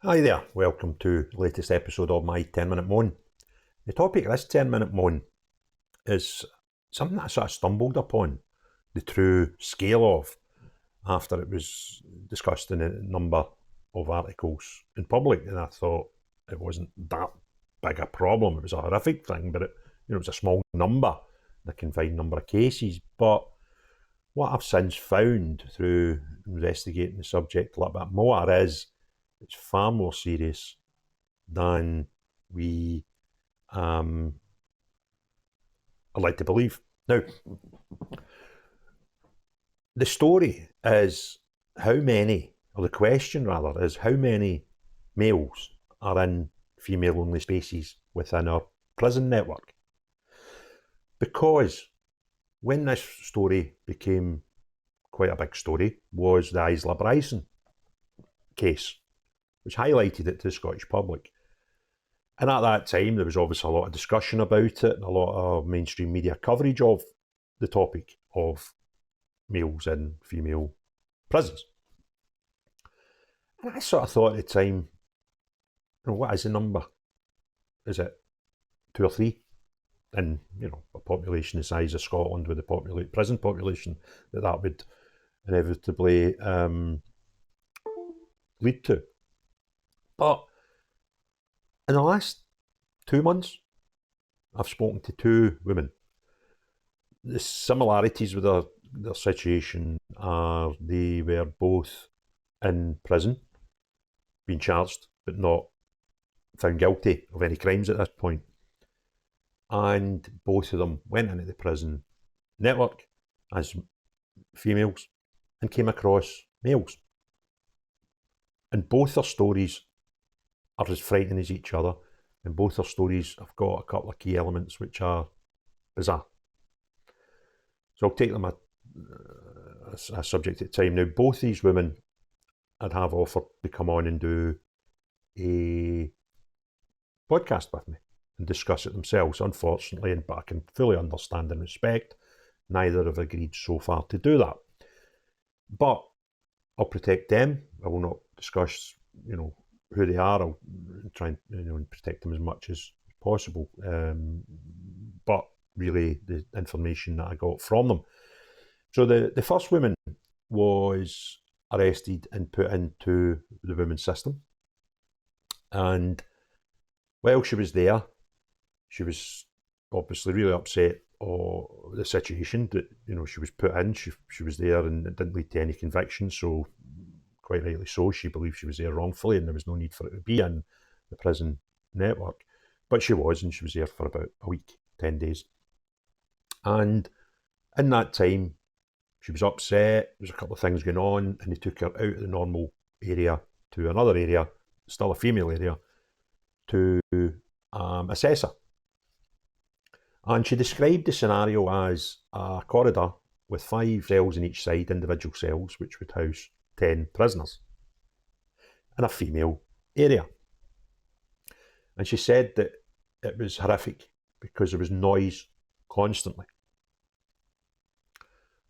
Hi there, welcome to the latest episode of my 10-minute moan. The topic of this 10-minute moan is something that I sort of stumbled upon the true scale of after it was discussed in a number of articles in public, and I thought it wasn't that big a problem. It was a horrific thing, but it was a small number, the confined number of cases. But what I've since found through investigating the subject a little bit more is it's far more serious than we are led to believe. Now, the story is how many, or the question rather, is how many males are in female-only spaces within our prison network. Because when this story became quite a big story was the Isla Bryson case, which highlighted it to the Scottish public. And at that time, there was obviously a lot of discussion about it and a lot of mainstream media coverage of the topic of males in female prisons. And I sort of thought at the time, what is the number? Is it 2 or 3? And, a population the size of Scotland with the prison population that would inevitably lead to. But in the last 2 months, I've spoken to 2 women. The similarities with their situation are they were both in prison, being charged, but not found guilty of any crimes at this point. And both of them went into the prison network as females and came across males. And both their stories are as frightening as each other, and both their stories have got a couple of key elements which are bizarre. So I'll take them as a subject at a time. Now, both these women I'd have offered to come on and do a podcast with me and discuss it themselves. Unfortunately, but I can fully understand and respect, neither have agreed so far to do that. But I'll protect them. I will not discuss, who they are. I'll try and protect them as much as possible. But really, the information that I got from them. So the first woman was arrested and put into the women's system. And while she was there, she was obviously really upset or the situation that she was put in. She was there and it didn't lead to any conviction, so quite rightly so. She believed she was there wrongfully and there was no need for it to be in the prison network. But she was, and she was there for about a week, 10 days. And in that time, she was upset. There was a couple of things going on, and they took her out of the normal area to another area, still a female area, to assess her. And she described the scenario as a corridor with 5 cells in each side, individual cells, which would house 10 prisoners, in a female area. And she said that it was horrific because there was noise constantly.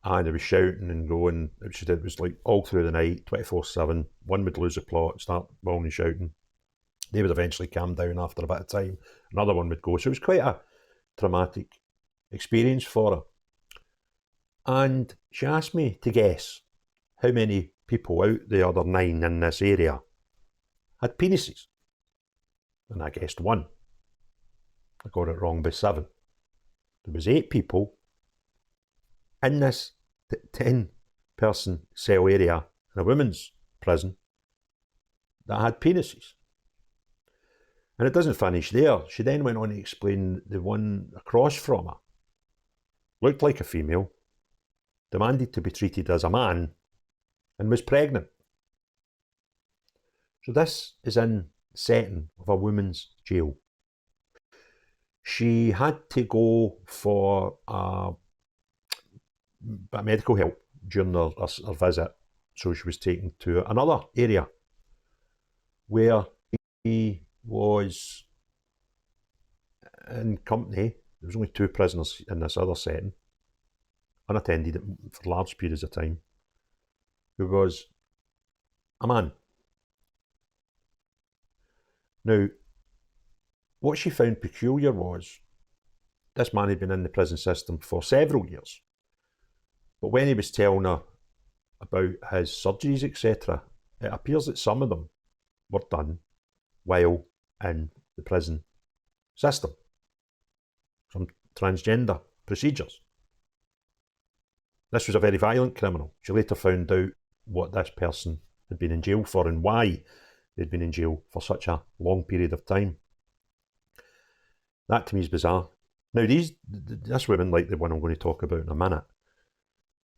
And there was shouting and going. She did, it was like all through the night, 24/7. One would lose a plot, start bawling and shouting. They would eventually calm down after a bit of time. Another one would go. So it was quite a traumatic experience for her. And she asked me to guess how many people out the other 9 in this area had penises. And I guessed 1. I got it wrong by 7. There was 8 people in this 10-person cell area in a women's prison that had penises. And it doesn't finish there. She then went on to explain the one across from her looked like a female, demanded to be treated as a man, and was pregnant. So this is in the setting of a women's jail. She had to go for medical help during her visit, so she was taken to another area where she was in company. There was only 2 prisoners in this other setting, unattended for large periods of time, who was a man. Now, what she found peculiar was this man had been in the prison system for several years, but when he was telling her about his surgeries, etc., it appears that some of them were done while in the prison system. Some transgender procedures. This was a very violent criminal. She later found out what this person had been in jail for and why they'd been in jail for such a long period of time. That to me is bizarre. Now, this women, like the one I'm going to talk about in a minute,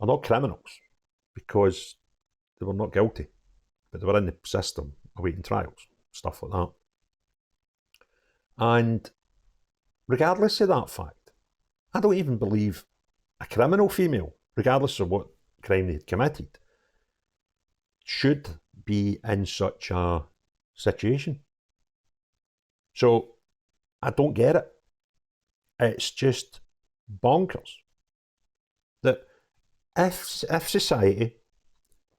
are not criminals because they were not guilty, but they were in the system awaiting trials, stuff like that. And regardless of that fact, I don't even believe a criminal female, regardless of what crime they had committed, should be in such a situation. So I don't get it. It's just bonkers that if society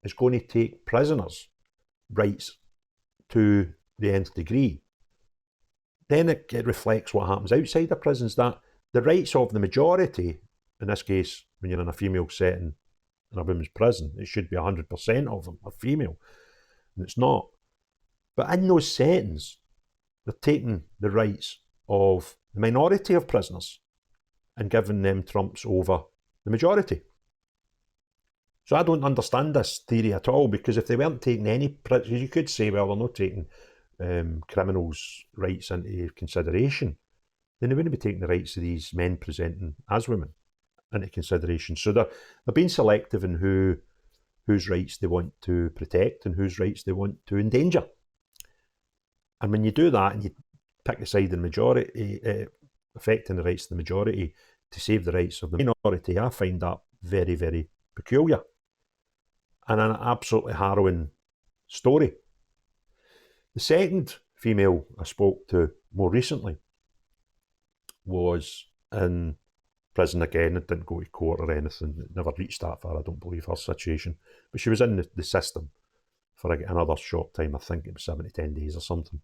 is going to take prisoners' rights to the nth degree, then it reflects what happens outside the prisons, that the rights of the majority, in this case, when you're in a female setting in a women's prison, it should be 100% of them are female, and it's not. But in those settings, they're taking the rights of the minority of prisoners and giving them trumps over the majority. So I don't understand this theory at all, because if they weren't taking any prisoners, you could say, well, they're not taking criminals' rights into consideration, then they wouldn't be taking the rights of these men presenting as women into consideration. So they're being selective in whose rights they want to protect and whose rights they want to endanger. And when you do that and you pick the side of the majority, affecting the rights of the majority to save the rights of the minority, I find that very, very peculiar and an absolutely harrowing story. The second female I spoke to more recently was in prison again. It didn't go to court or anything. It never reached that far, I don't believe, her situation. But she was in the system for another short time. I think it was 7 to 10 days or something.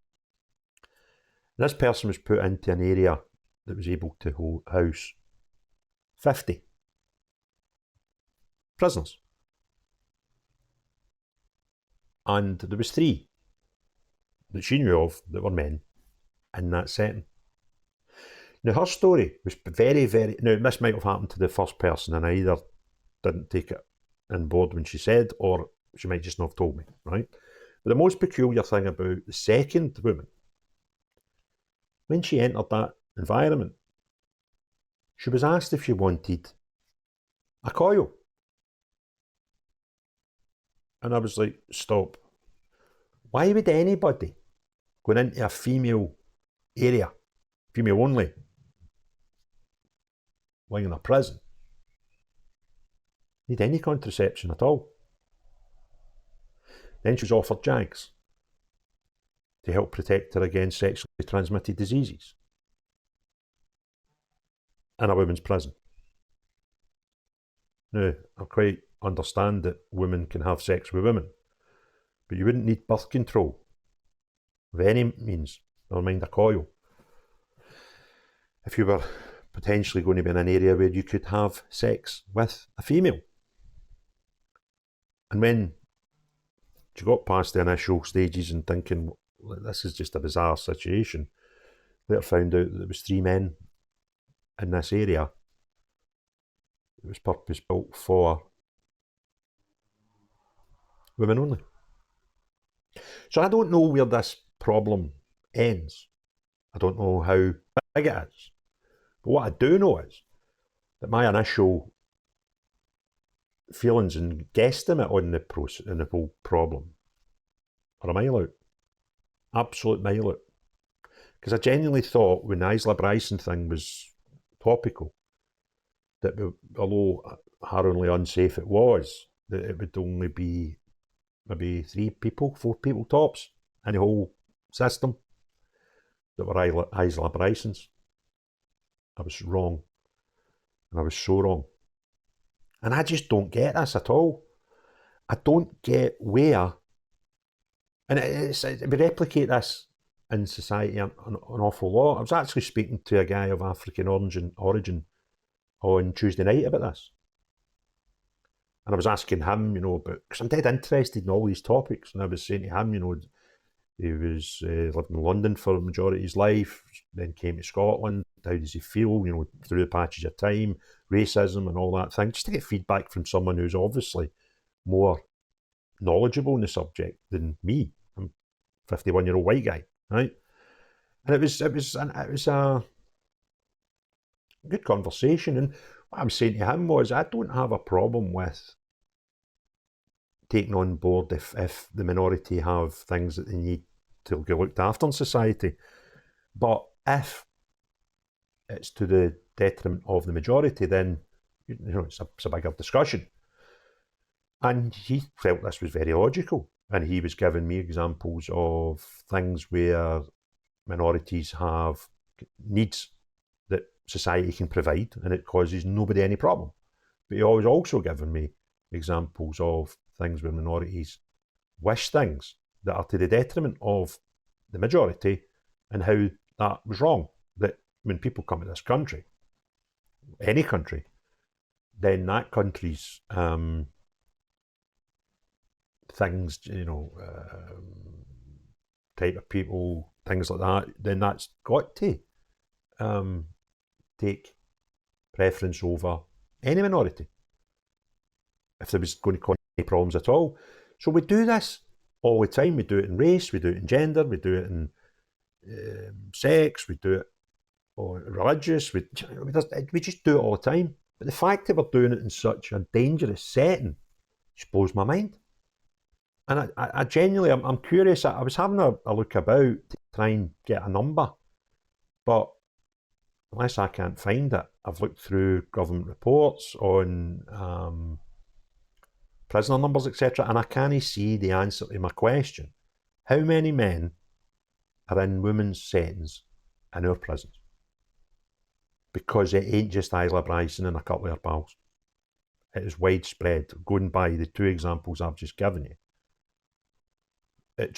And this person was put into an area that was able to house 50 prisoners. And there was 3 that she knew of that were men in that setting. Now, her story was very, very... Now, this might have happened to the first person, and I either didn't take it on board when she said, or she might just not have told me, right? But the most peculiar thing about the second woman, when she entered that environment, she was asked if she wanted a coil. And I was like, stop. Why would anybody going into a female area, female only, lying in a prison, need any contraception at all? Then she was offered Jags to help protect her against sexually transmitted diseases in a women's prison. Now, I quite understand that women can have sex with women, but you wouldn't need birth control of any means, never mind a coil, if you were potentially going to be in an area where you could have sex with a female. And when she got past the initial stages and thinking, this is just a bizarre situation, later found out that there was 3 men in this area. It was purpose-built for women only. So I don't know where this problem ends. I don't know how big it is. But what I do know is that my initial feelings and guesstimate on the whole problem are a mile out. Absolute mile out. Because I genuinely thought when the Isla Bryson thing was topical, that although harrowingly unsafe it was, that it would only be maybe 3 people, 4 people tops in the whole system that were Isla Brysons. I was wrong. And I was so wrong. And I just don't get this at all. I don't get where, and we replicate this in society an awful lot. I was actually speaking to a guy of African origin on Tuesday night about this. And I was asking him, about, because I'm dead interested in all these topics, and I was saying to him, he was lived in London for the majority of his life, then came to Scotland. How does he feel, through the passage of time, racism and all that thing, just to get feedback from someone who's obviously more knowledgeable in the subject than me. I'm a 51-year-old white guy, right? And it was a good conversation. And what I'm saying to him was, I don't have a problem with taking on board if the minority have things that they need to get looked after in society. But if it's to the detriment of the majority, then it's a bigger discussion. And he felt this was very logical. And he was giving me examples of things where minorities have needs that society can provide, and it causes nobody any problem. But he was also giving me examples of things where minorities wish things that are to the detriment of the majority, and how that was wrong. That when people come to this country, any country, then that country's things, type of people, things like that, then that's got to take preference over any minority if there was going to cause any problems at all. So we do this all the time. We do it in race, we do it in gender, we do it in sex, we do it religious, we just do it all the time. But the fact that we're doing it in such a dangerous setting just blows my mind. And I genuinely, I'm curious. I was having a look about to try and get a number, but unless I can't find it, I've looked through government reports on prisoner numbers, etc., and I can't see the answer to my question. How many men are in women's settings in our prisons? Because it ain't just Isla Bryson and a couple of her pals. It is widespread. Going by the two examples I've just given you, it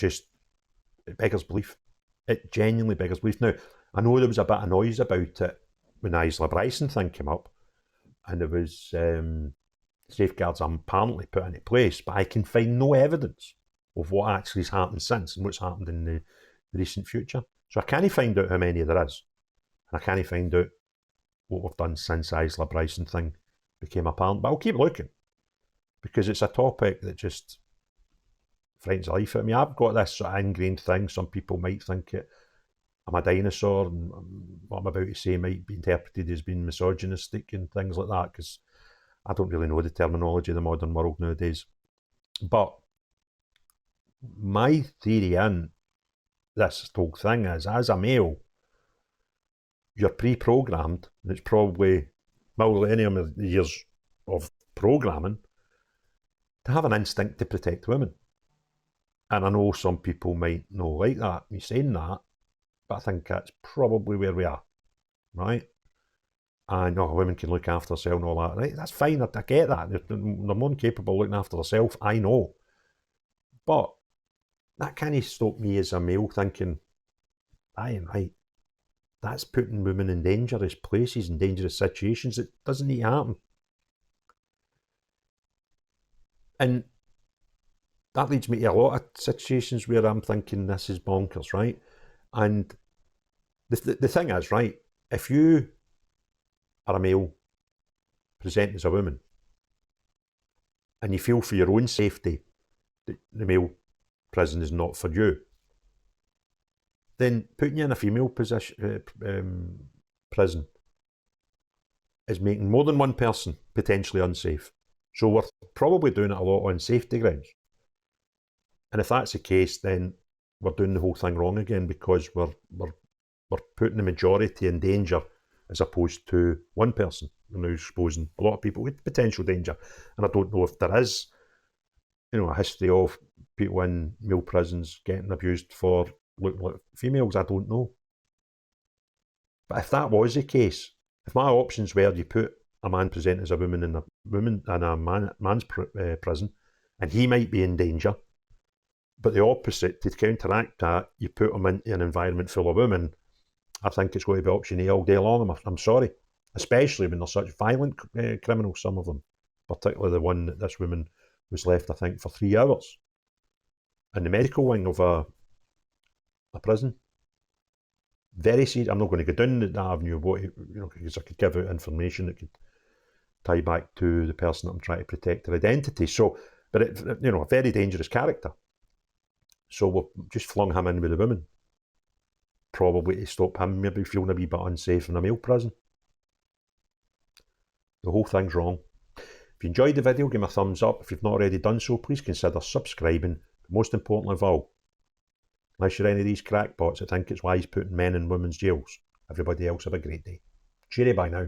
beggars belief. It genuinely beggars belief. Now, I know there was a bit of noise about it when the Isla Bryson thing came up, and there was safeguards apparently put into place, but I can find no evidence of what actually has happened since and what's happened in the recent future. So I can't find out how many there is, and I can't find out what we've done since the Isla Bryson thing became apparent. But I'll keep looking, because it's a topic that just frightens the life out of me. I've got this sort of ingrained thing. Some people might think I'm a dinosaur, and what I'm about to say might be interpreted as being misogynistic and things like that, because I don't really know the terminology of the modern world nowadays. But my theory in this whole thing is, as a male, you're pre-programmed, and it's probably millennium of years of programming, to have an instinct to protect women. And I know some people might not like that, me saying that, but I think that's probably where we are, right? And women can look after themselves and all that, right? That's fine, I get that. They're more than capable of looking after themselves, I know. But that can't stop me as a male thinking, aye, right, that's putting women in dangerous places, in dangerous situations. It doesn't need to happen. And that leads me to a lot of situations where I'm thinking this is bonkers, right? And the thing is, right, if you are a male presenting as a woman and you feel for your own safety that the male prison is not for you, then putting you in a female prison is making more than one person potentially unsafe. So we're probably doing it a lot on safety grounds. And if that's the case, then we're doing the whole thing wrong again, because we're putting the majority in danger as opposed to one person. We're now exposing a lot of people with potential danger. And I don't know if there is, a history of people in male prisons getting abused for looking like females. I don't know. But if that was the case, if my options were you put a man present as a woman in a man's prison, and he might be in danger, But the opposite, to counteract that, you put them into an environment full of women. I think it's going to be option A all day long. I'm sorry. Especially when they're such violent criminals, some of them. Particularly the one that this woman was left, I think, for 3 hours in the medical wing of a prison. Very serious. I'm not going to go down that avenue of what, because I could give out information that could tie back to the person that I'm trying to protect their identity. So, but a very dangerous character. So we've just flung him in with the women, probably to stop him maybe feeling a wee bit unsafe in a male prison. The whole thing's wrong. If you enjoyed the video, give me a thumbs up. If you've not already done so, please consider subscribing. But most importantly of all, unless you're any of these crackpots that think it's wise putting men in women's jails, everybody else have a great day. Cheery bye now.